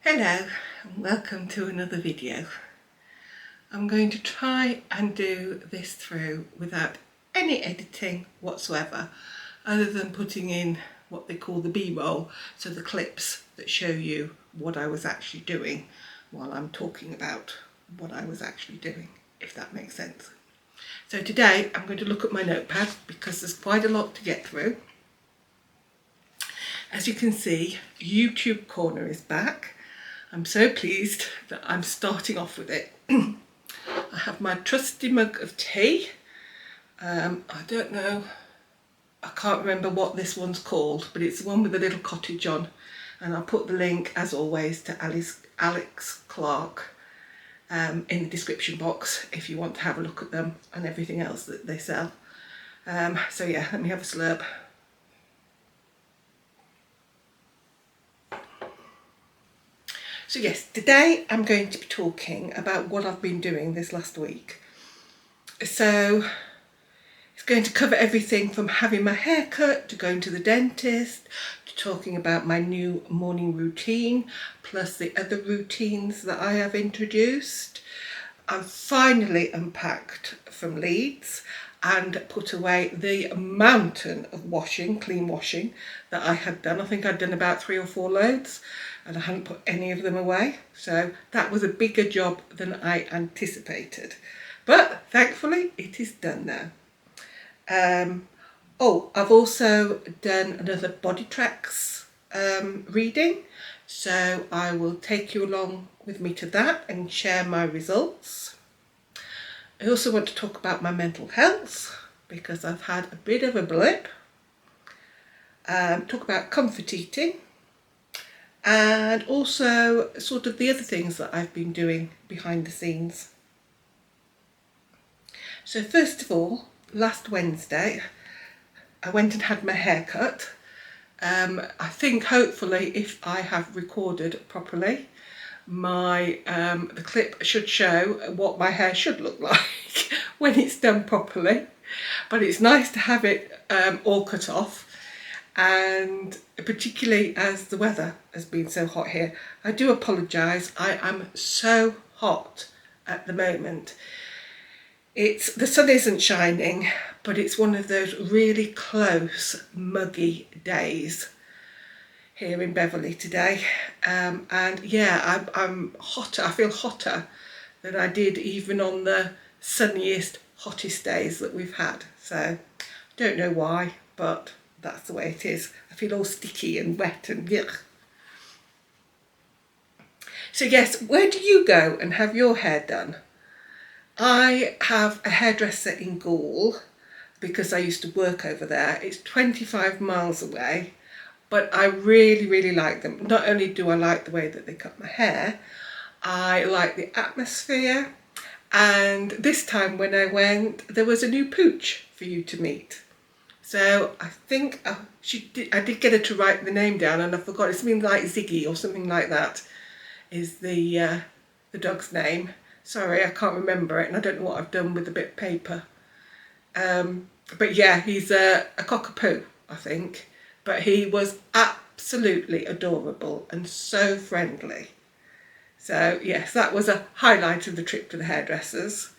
Hello and welcome to another video. I'm going to try and do this through without any editing whatsoever, other than putting in what they call the B-roll, so the clips that show you what I was actually doing while I'm talking about what I was actually doing, if that makes sense. So today I'm going to look at my notepad because there's quite a lot to get through. As you can see, YouTube Corner is back. I'm so pleased that I'm starting off with it. I have my trusty mug of tea. I don't know, I can't remember what this one's called, but it's the one with the little cottage on. And I'll put the link, as always, to Alex Clark in the description box if you want to have a look at them and everything else that they sell. So yeah, let me have a slurp. So yes, today I'm going to be talking about what I've been doing this last week. So it's going to cover everything from having my hair cut, to going to the dentist, to talking about my new morning routine, plus the other routines that I have introduced. I've finally unpacked from Leeds and put away the mountain of washing, clean washing, that I had done. I think I'd done about 3 or 4 loads and I hadn't put any of them away. So that was a bigger job than I anticipated. But thankfully it is done now. I've also done another Bodytrax reading. So I will take you along with me to that and share my results. I also want to talk about my mental health because I've had a bit of a blip. Talk about comfort eating and also sort of the other things that I've been doing behind the scenes. So first of all, last Wednesday I went and had my hair cut. I think hopefully if I have recorded properly, the clip should show what my hair should look like when it's done properly. But it's nice to have it all cut off, and particularly as the weather has been so hot here. I do apologise, I am so hot at the moment. The sun isn't shining, but it's one of those really close, muggy days here in Beverley today. And yeah, I'm hotter, I feel hotter than I did even on the sunniest, hottest days that we've had. So, don't know why, but that's the way it is. I feel all sticky and wet and yuck. So yes, where do you go and have your hair done? I have a hairdresser in Gaul because I used to work over there. It's 25 miles away, but I really, really like them. Not only do I like the way that they cut my hair, I like the atmosphere. And this time when I went, there was a new pooch for you to meet. So I think I did get her to write the name down, and I forgot. It's something like Ziggy or something like that is the dog's name. Sorry, I can't remember it, and I don't know what I've done with the bit of paper. But yeah, he's a cockapoo, I think. But he was absolutely adorable and so friendly. So yes, that was a highlight of the trip to the hairdressers.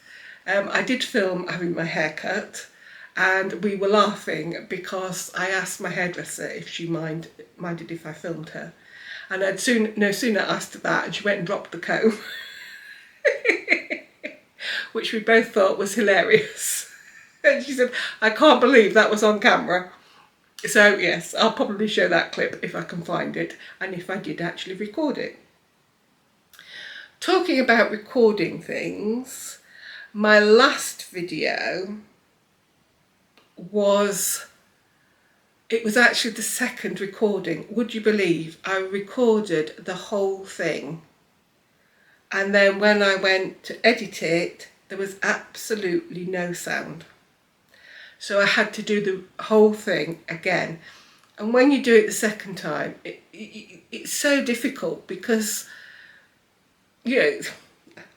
I did film having my hair cut, and we were laughing because I asked my hairdresser if she minded if I filmed her. And I'd no sooner asked her that, and she went and dropped the comb. Which we both thought was hilarious. And she said, I can't believe that was on camera. So yes, I'll probably show that clip if I can find it, and if I did actually record it. Talking about recording things, my last video was actually the second recording. Would you believe I recorded the whole thing? And then when I went to edit it, there was absolutely no sound. So I had to do the whole thing again. And when you do it the second time, it's so difficult because, you know,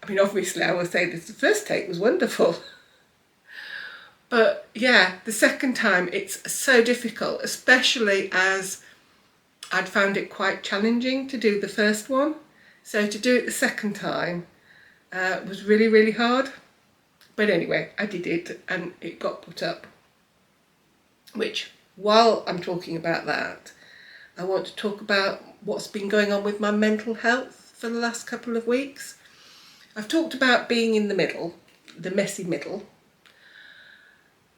I mean, obviously I will say this, the first take was wonderful. But yeah, the second time it's so difficult, especially as I'd found it quite challenging to do the first one. So to do it the second time was really, really hard. But anyway, I did it and it got put up. Which, while I'm talking about that, I want to talk about what's been going on with my mental health for the last couple of weeks. I've talked about being in the middle, the messy middle.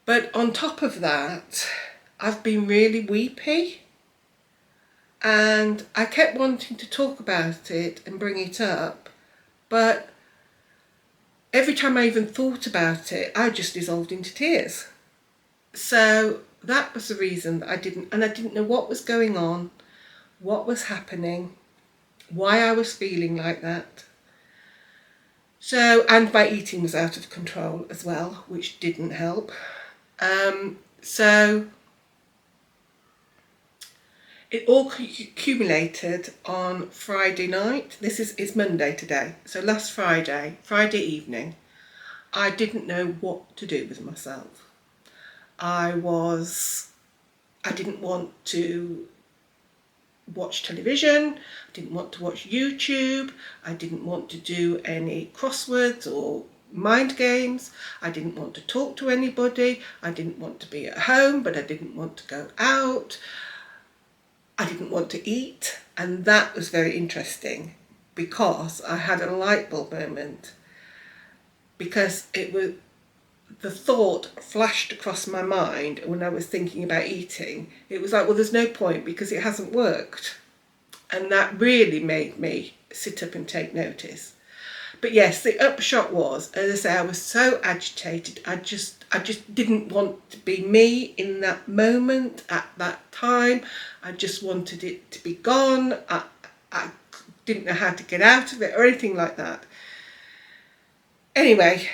But on top of that, I've been really weepy. And I kept wanting to talk about it and bring it up. But every time I even thought about it, I just dissolved into tears. So that was the reason that I didn't know what was going on, what was happening, why I was feeling like that. So, and my eating was out of control as well, which didn't help. So it all accumulated on Friday night. It's Monday today. So last Friday evening, I didn't know what to do with myself. I didn't want to watch television, I didn't want to watch YouTube, I didn't want to do any crosswords or mind games, I didn't want to talk to anybody, I didn't want to be at home, but I didn't want to go out, I didn't want to eat. And that was very interesting because I had a light bulb moment, because the thought flashed across my mind when I was thinking about eating. It was like, well, there's no point because it hasn't worked. And that really made me sit up and take notice. But yes, the upshot was, as I say, I was so agitated. I just didn't want to be me in that moment, at that time. I just wanted it to be gone. I didn't know how to get out of it or anything like that. Anyway,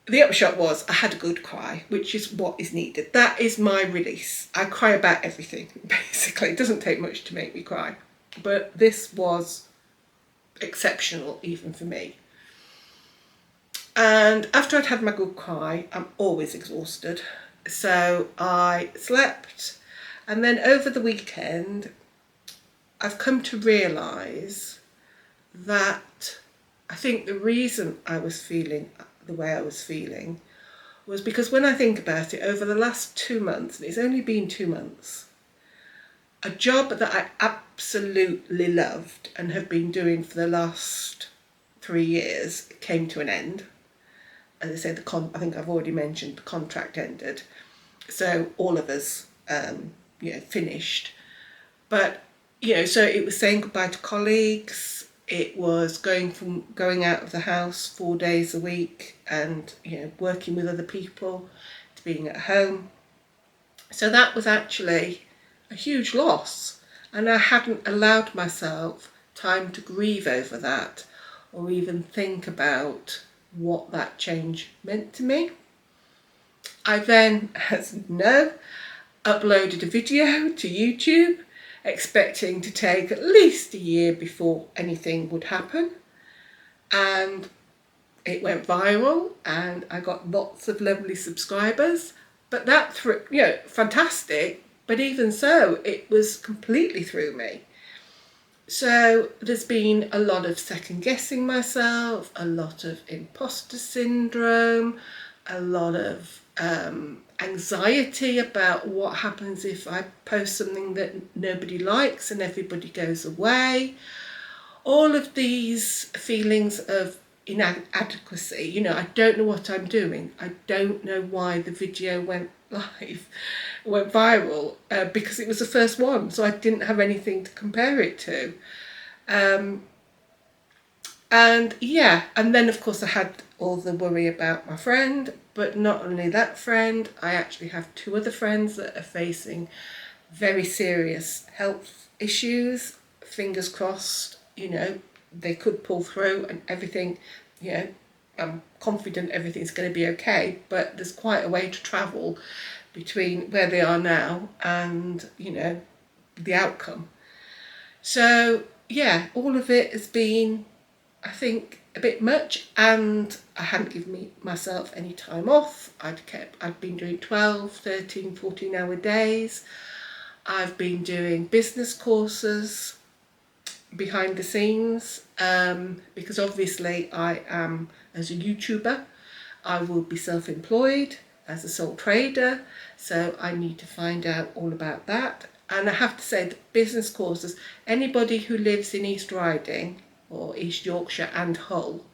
the upshot was I had a good cry, which is what is needed. That is my release. I cry about everything, basically. It doesn't take much to make me cry. But this was exceptional, even for me. And after I'd had my good cry, I'm always exhausted. So I slept. And then over the weekend, I've come to realise that I think the reason I was feeling the way I was feeling was because when I think about it, over the last 2 months, and it's only been 2 months, a job that I absolutely loved and have been doing for the last 3 years came to an end. As I said, I think I've already mentioned the contract ended. So all of us, finished. But, so it was saying goodbye to colleagues. It was going out of the house 4 days a week and, working with other people, to being at home. So that was actually a huge loss. And I hadn't allowed myself time to grieve over that or even think about what that change meant to me. I then, as you know, uploaded a video to YouTube, expecting to take at least a year before anything would happen. And it went viral and I got lots of lovely subscribers. But that fantastic. But even so, it was completely through me. So there's been a lot of second guessing myself, a lot of imposter syndrome, a lot of anxiety about what happens if I post something that nobody likes and everybody goes away. All of these feelings of inadequacy, I don't know what I'm doing. I don't know why the video went viral, because it was the first one, so I didn't have anything to compare it to. And then of course I had all the worry about my friend, but not only that friend, I actually have 2 other friends that are facing very serious health issues. Fingers crossed, they could pull through and everything, I'm confident everything's going to be okay, but there's quite a way to travel between where they are now and, the outcome. So, all of it has been, I think, a bit much, and I hadn't given myself any time off. I'd been doing 12, 13, 14-hour days. I've been doing business courses, behind the scenes, because obviously I am, as a YouTuber, I will be self-employed as a sole trader, so I need to find out all about that. And I have to say that business courses, anybody who lives in East Riding or East Yorkshire and Hull,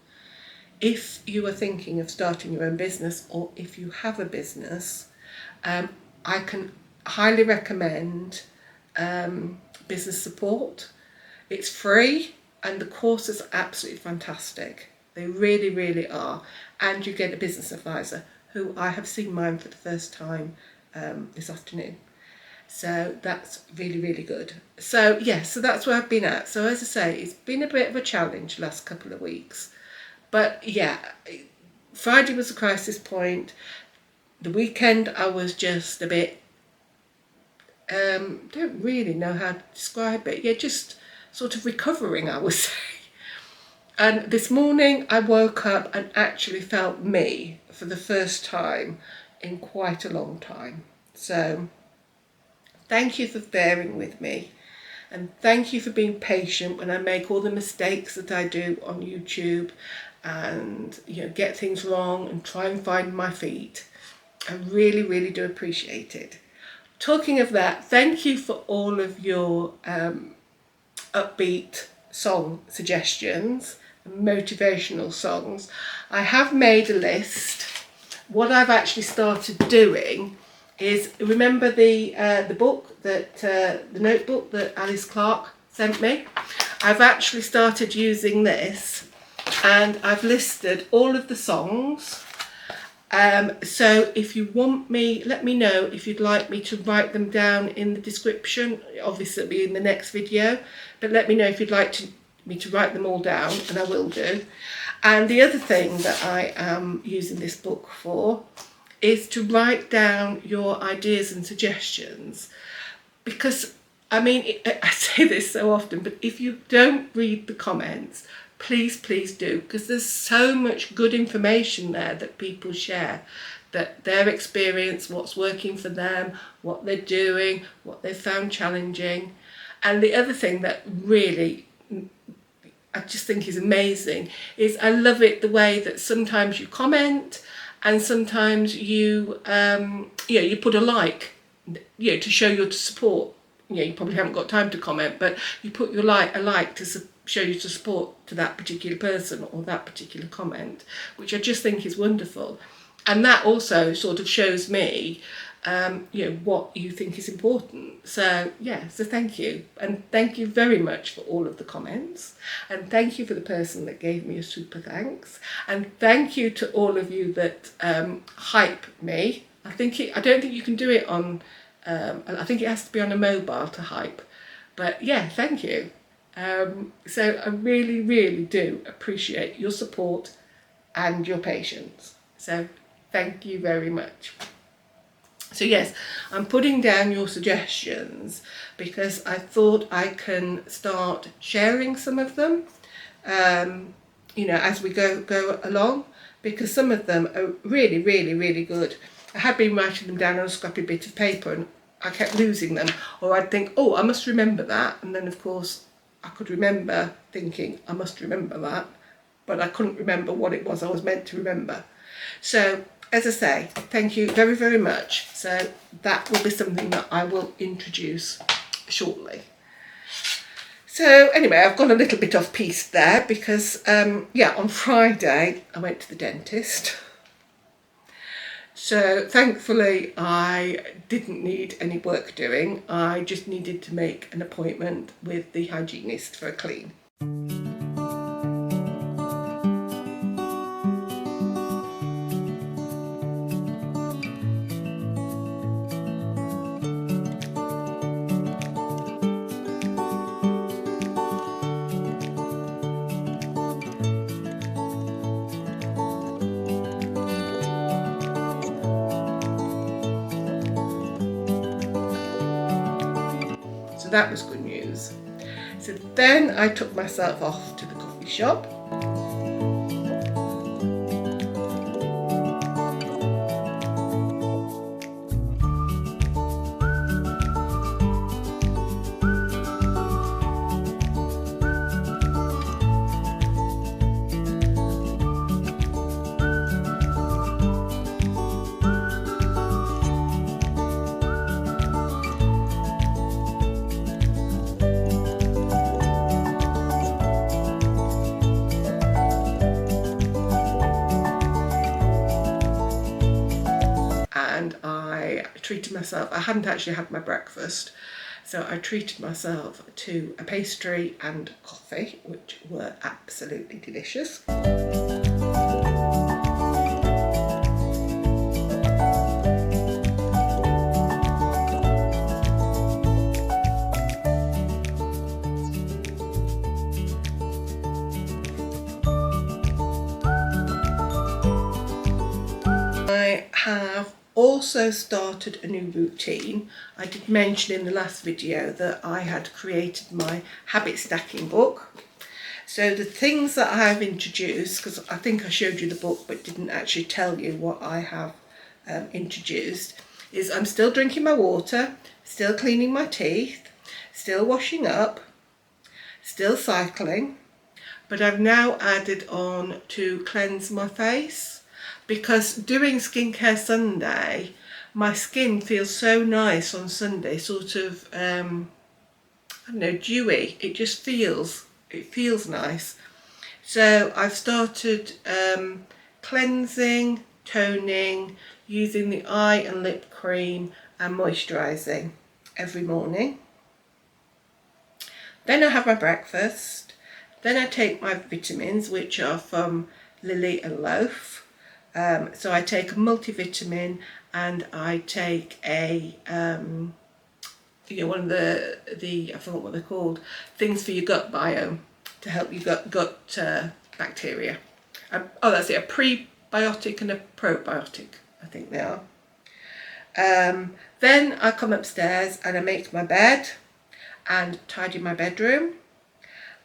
if you are thinking of starting your own business, or if you have a business, I can highly recommend business support. It's free and the courses are absolutely fantastic. They really, really are. And you get a business advisor, who I have seen mine for the first time this afternoon. So that's really, really good. So yes, so that's where I've been at. So as I say, it's been a bit of a challenge the last couple of weeks. But yeah, Friday was a crisis point. The weekend I was just a bit, don't really know how to describe it. Yeah, just sort of recovering, I would say. And this morning I woke up and actually felt me for the first time in quite a long time. So thank you for bearing with me, and thank you for being patient when I make all the mistakes that I do on YouTube and, you know, get things wrong and try and find my feet. I really, really do appreciate it. Talking of that, thank you for all of your upbeat song suggestions, motivational songs. I have made a list. What I've actually started doing is, remember the book that the notebook that Alice Clark sent me? I've actually started using this, and I've listed all of the songs. So if you want me, let me know if you'd like me to write them down in the description. Obviously it'll be in the next video, but let me know if you'd like me to write them all down, and I will do. And the other thing that I am using this book for is to write down your ideas and suggestions, because I mean, I say this so often, but if you don't read the comments, please do, because there's so much good information there that people share, that their experience, what's working for them, what they're doing, what they've found challenging. And the other thing that really I just think is amazing is, I love it the way that sometimes you comment, and sometimes you you put a like, to show your support. You probably haven't got time to comment, but you put your a like to show your support to that particular person or that particular comment, which I just think is wonderful. And that also sort of shows me what you think is important. So yeah, so thank you. And thank you very much for all of the comments. And thank you for the person that gave me a super thanks. And thank you to all of you that hype me. I don't think you can do it on, I think it has to be on a mobile to hype. But yeah, thank you. So I really, really do appreciate your support and your patience. So thank you very much. So yes, I'm putting down your suggestions because I thought I can start sharing some of them, as we go along, because some of them are really, really, really good. I had been writing them down on a scrappy bit of paper and I kept losing them, or I'd think, oh, I must remember that, and then of course I could remember thinking I must remember that, but I couldn't remember what it was I was meant to remember. So as I say, thank you very, very much. So that will be something that I will introduce shortly. So anyway, I've gone a little bit off piste there because, on Friday I went to the dentist. So thankfully I didn't need any work doing. I just needed to make an appointment with the hygienist for a clean. That was good news. So then I took myself off to the coffee shop. treated myself. I hadn't actually had my breakfast, so I treated myself to a pastry and coffee, which were absolutely delicious. I have also started a new routine. I did mention in the last video that I had created my habit stacking book. So the things that I have introduced, because I think I showed you the book but didn't actually tell you what I have introduced, is I'm still drinking my water, still cleaning my teeth, still washing up, still cycling, but I've now added on to cleanse my face. Because doing Skincare Sunday, my skin feels so nice on Sunday, sort of, I don't know, dewy. It just feels nice. So I've started cleansing, toning, using the eye and lip cream and moisturising every morning. Then I have my breakfast. Then I take my vitamins, which are from Lily and Loaf. So I take a multivitamin, and I take a one of the I forgot what they're called, things for your gut biome to help your gut bacteria. Oh, that's it, a prebiotic and a probiotic, I think they are. Then I come upstairs and I make my bed and tidy my bedroom.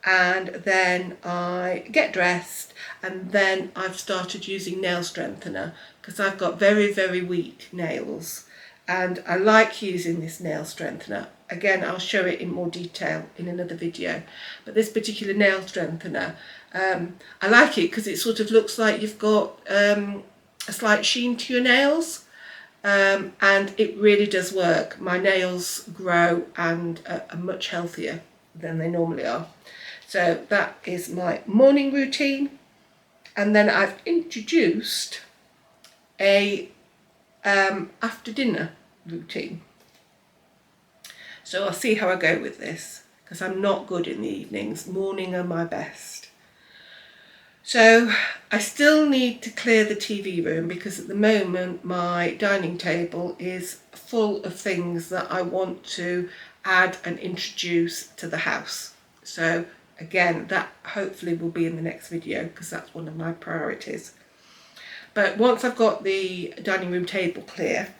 And then I get dressed, and then I've started using nail strengthener because I've got very, very weak nails, and I like using this nail strengthener. Again, I'll show it in more detail in another video, but this particular nail strengthener, I like it because it sort of looks like you've got a slight sheen to your nails, and it really does work. My nails grow and are much healthier than they normally are. So that is my morning routine, and then I've introduced a after dinner routine. So I'll see how I go with this, because I'm not good in the evenings. Morning are my best. So I still need to clear the TV room, because at the moment my dining table is full of things that I want to add and introduce to the house. So again, that hopefully will be in the next video, because that's one of my priorities. But once I've got the dining room table clear,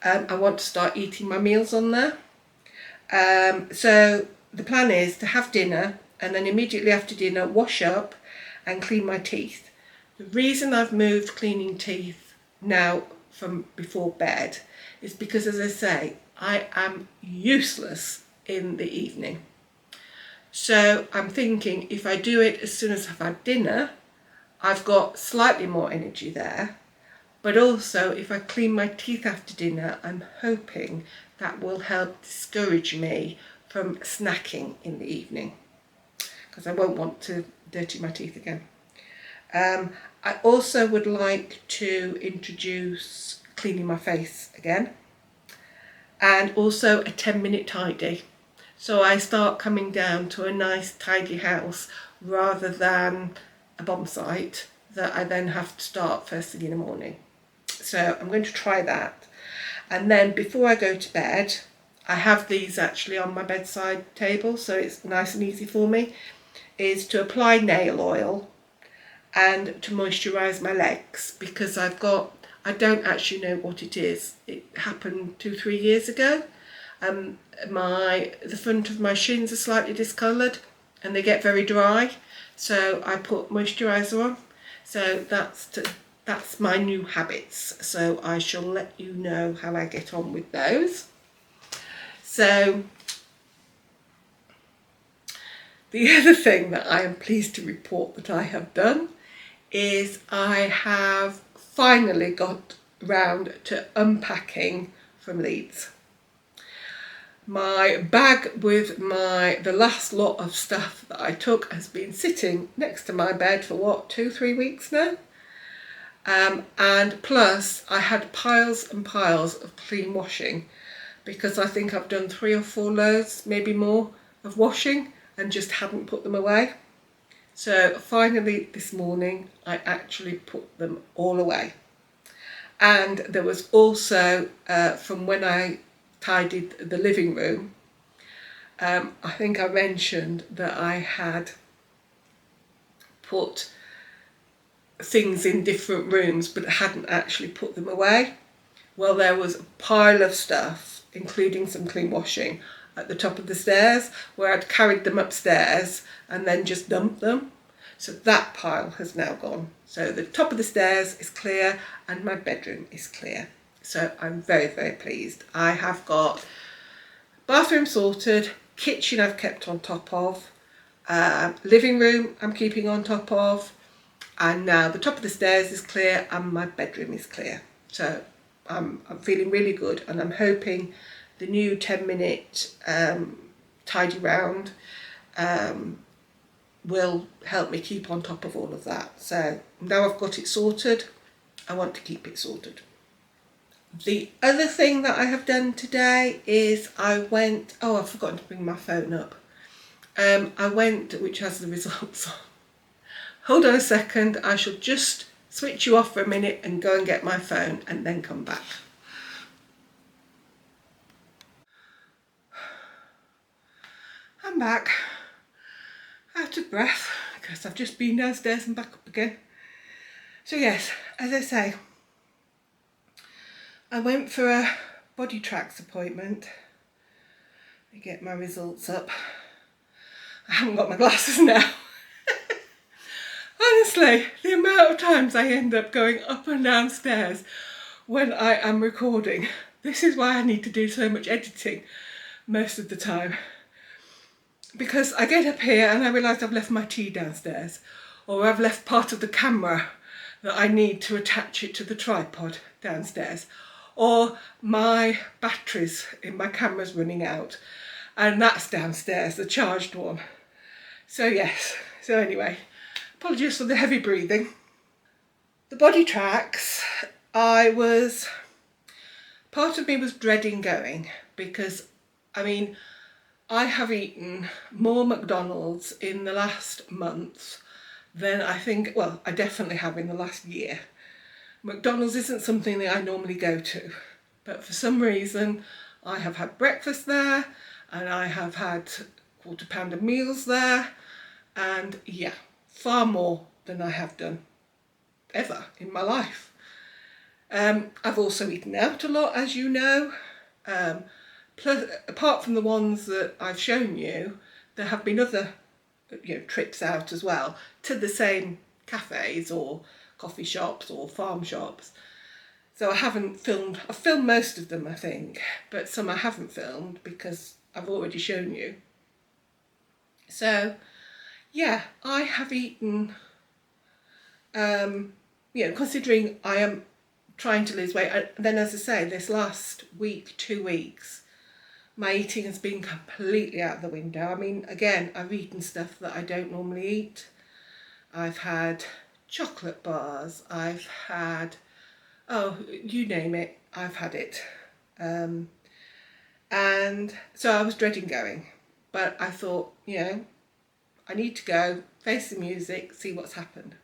I want to start eating my meals on there. So the plan is to have dinner, and then immediately after dinner wash up and clean my teeth. The reason I've moved cleaning teeth now from before bed is because, as I say, I am useless in the evening. So I'm thinking if I do it as soon as I've had dinner, I've got slightly more energy there. But also if I clean my teeth after dinner, I'm hoping that will help discourage me from snacking in the evening, because I won't want to dirty my teeth again. I also would like to introduce cleaning my face again, and also a 10-minute tidy. So I start coming down to a nice tidy house rather than a bomb site that I then have to start first thing in the morning. So I'm going to try that. And then before I go to bed, I have these actually on my bedside table, so it's nice and easy for me, is to apply nail oil and to moisturise my legs, because I don't actually know what it is. It happened 2-3 years ago. The front of my shins are slightly discoloured and they get very dry, so I put moisturiser on. So that's my new habits, so I shall let you know how I get on with those. So the other thing that I am pleased to report that I have done is I have finally got round to unpacking from Leeds. My bag with the last lot of stuff that I took has been sitting next to my bed for what, 2-3 weeks now? And plus I had piles and piles of clean washing, because I think I've done 3 or 4 loads, maybe more, of washing and just hadn't put them away. So finally this morning I actually put them all away. And there was also, from when I tidied the living room, I think I mentioned that I had put things in different rooms but hadn't actually put them away. Well, there was a pile of stuff, including some clean washing, at the top of the stairs, where I'd carried them upstairs and then just dumped them. So that pile has now gone. So the top of the stairs is clear and my bedroom is clear. So I'm very, very pleased. I have got bathroom sorted, kitchen I've kept on top of, living room I'm keeping on top of, and now the top of the stairs is clear and my bedroom is clear. So I'm feeling really good, and I'm hoping the new 10-minute tidy round will help me keep on top of all of that. So now I've got it sorted, I want to keep it sorted. The other thing that I have done today is I've forgotten to bring my phone up. I went, which has the results on. Hold on a second, I shall just switch you off for a minute and go and get my phone and then come back. I'm back, out of breath, because I've just been downstairs and back up again. So yes, as I say, I went for a Bodytrax appointment. Let me get my results up. I haven't got my glasses now. Honestly, the amount of times I end up going up and downstairs when I am recording. This is why I need to do so much editing most of the time. Because I get up here and I realise I've left my tea downstairs, or I've left part of the camera that I need to attach it to the tripod downstairs, or my batteries in my camera's running out and that's downstairs, the charged one. So yes, so anyway, apologies for the heavy breathing. The Bodytrax, part of me was dreading going, because I have eaten more McDonald's in the last month than I definitely have in the last year. McDonald's isn't something that I normally go to, but for some reason I have had breakfast there and I have had £1/4 of meals there, and yeah, far more than I have done ever in my life. I've also eaten out a lot, as you know. Plus, apart from the ones that I've shown you, there have been other trips out as well to the same cafes or coffee shops or farm shops. So I've filmed most of them I think, but some I haven't filmed because I've already shown you. So yeah, I have eaten, considering I am trying to lose weight, and then as I say, this last week, 2 weeks, my eating has been completely out the window. Again, I've eaten stuff that I don't normally eat. I've had chocolate bars, I've had, you name it, I've had it. And so I was dreading going, but I thought, I need to go, face the music, see what's happened.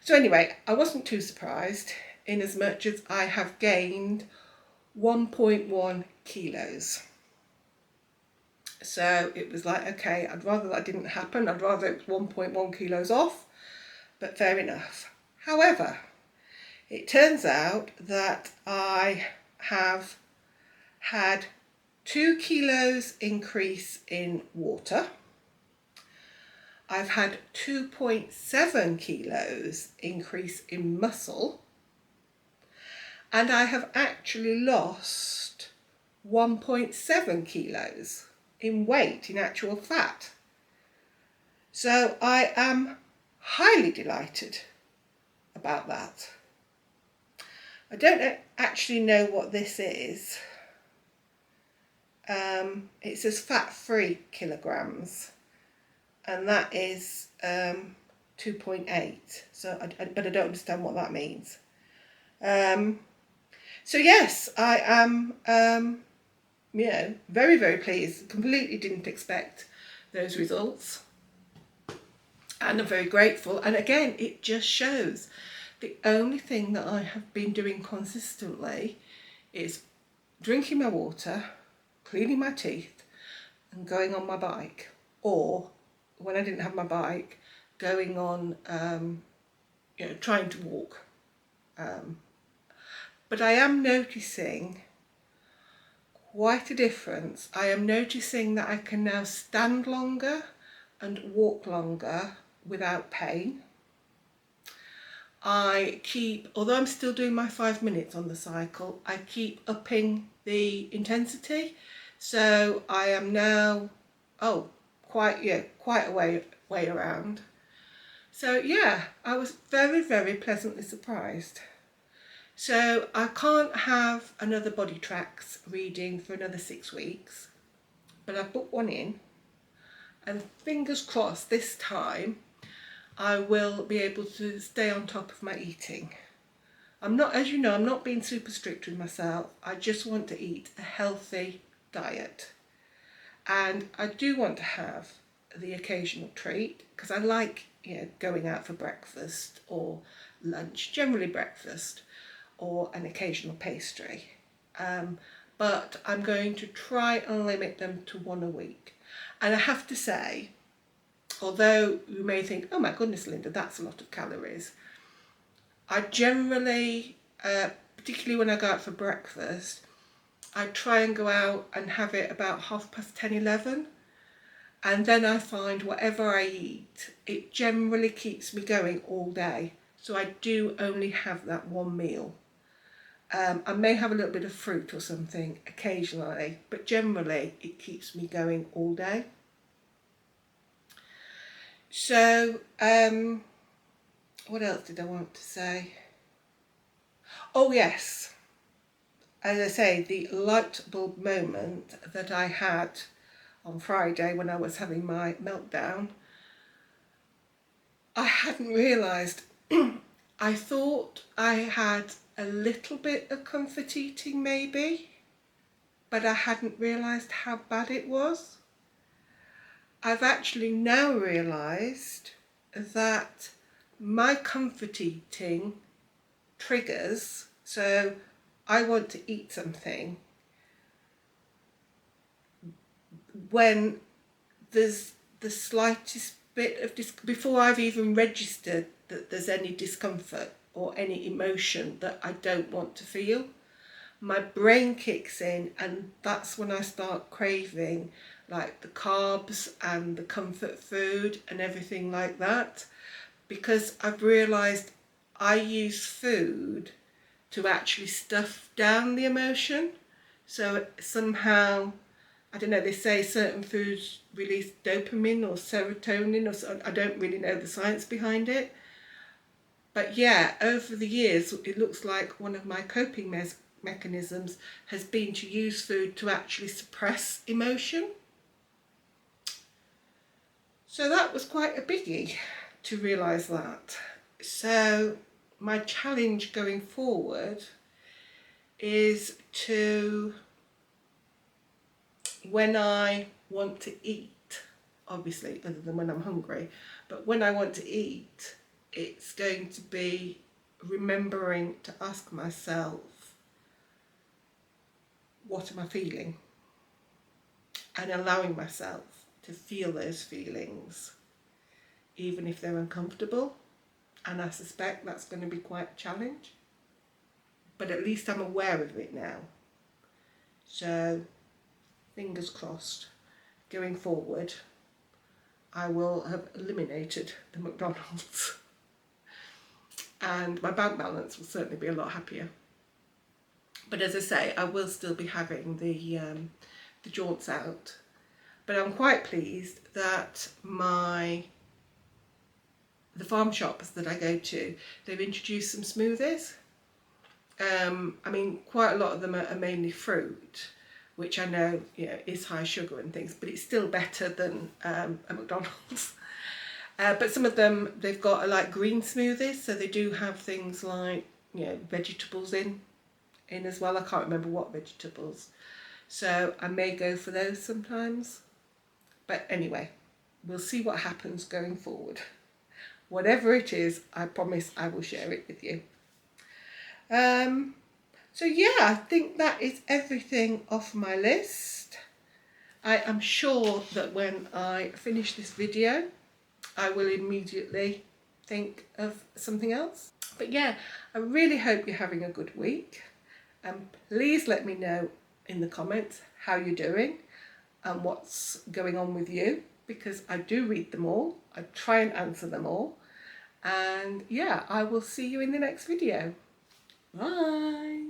So anyway, I wasn't too surprised, in as much as I have gained 1.1 kilos. So it was like, okay, I'd rather that didn't happen. I'd rather it was 1.1 kilos off, but fair enough. However, it turns out that I have had 2 kilos increase in water. I've had 2.7 kilos increase in muscle. And I have actually lost 1.7 kilos in weight, in actual fat. So I am highly delighted about that. I don't actually know what this is. It says fat-free kilograms, and that is 2.8. But I don't understand what that means. So yes, I am, very, very pleased. Completely didn't expect those results. And I'm very grateful. And again, it just shows the only thing that I have been doing consistently is drinking my water, cleaning my teeth, and going on my bike. Or when I didn't have my bike, going on, trying to walk. But I am noticing quite a difference. I am noticing that I can now stand longer and walk longer without pain. Although I'm still doing my 5 minutes on the cycle, I keep upping the intensity. So I am now, quite a way around. So yeah, I was very, very pleasantly surprised. So I can't have another Bodytrax reading for another 6 weeks, but I've booked one in, and fingers crossed this time I will be able to stay on top of my eating. I'm not being super strict with myself. I just want to eat a healthy diet. And I do want to have the occasional treat, because I like, going out for breakfast or lunch, generally breakfast, or an occasional pastry. But I'm going to try and limit them to one a week. And I have to say, although you may think, oh my goodness, Linda, that's a lot of calories, I generally, particularly when I go out for breakfast, I try and go out and have it about 10:30, 11. And then I find whatever I eat, it generally keeps me going all day. So I do only have that one meal. I may have a little bit of fruit or something occasionally, but generally it keeps me going all day. So, what else did I want to say? Oh yes, as I say, the light bulb moment that I had on Friday when I was having my meltdown, I hadn't realised. I thought I had a little bit of comfort eating maybe, but I hadn't realised how bad it was. I've actually now realised that my comfort eating triggers, so I want to eat something when there's the slightest bit of before I've even registered that there's any discomfort or any emotion that I don't want to feel. My brain kicks in, and that's when I start craving like the carbs and the comfort food and everything like that, because I've realised I use food to actually stuff down the emotion. So somehow, I don't know, they say certain foods release dopamine or serotonin, or so, I don't really know the science behind it. But yeah, over the years, it looks like one of my coping mechanisms has been to use food to actually suppress emotion. So that was quite a biggie to realise that. So my challenge going forward is to, when I want to eat, obviously other than when I'm hungry, but when I want to eat, it's going to be remembering to ask myself, what am I feeling? And allowing myself to feel those feelings, even if they're uncomfortable. And I suspect that's going to be quite a challenge. But at least I'm aware of it now. So, fingers crossed, going forward, I will have eliminated the McDonald's. And my bank balance will certainly be a lot happier. But as I say, I will still be having the jaunts out. But I'm quite pleased that the farm shops that I go to, they've introduced some smoothies. I mean, quite a lot of them are mainly fruit, which I know, is high sugar and things, but it's still better than a McDonald's. But some of them, they've got like green smoothies, so they do have things like, you know, vegetables in as well. I can't remember what vegetables, so I may go for those sometimes. But anyway, we'll see what happens going forward. Whatever it is, I promise I will share it with you. So yeah, I think that is everything off my list. I am sure that when I finish this video, I will immediately think of something else. But yeah, I really hope you're having a good week. And please let me know in the comments how you're doing and what's going on with you, because I do read them all. I try and answer them all. And yeah, I will see you in the next video. Bye.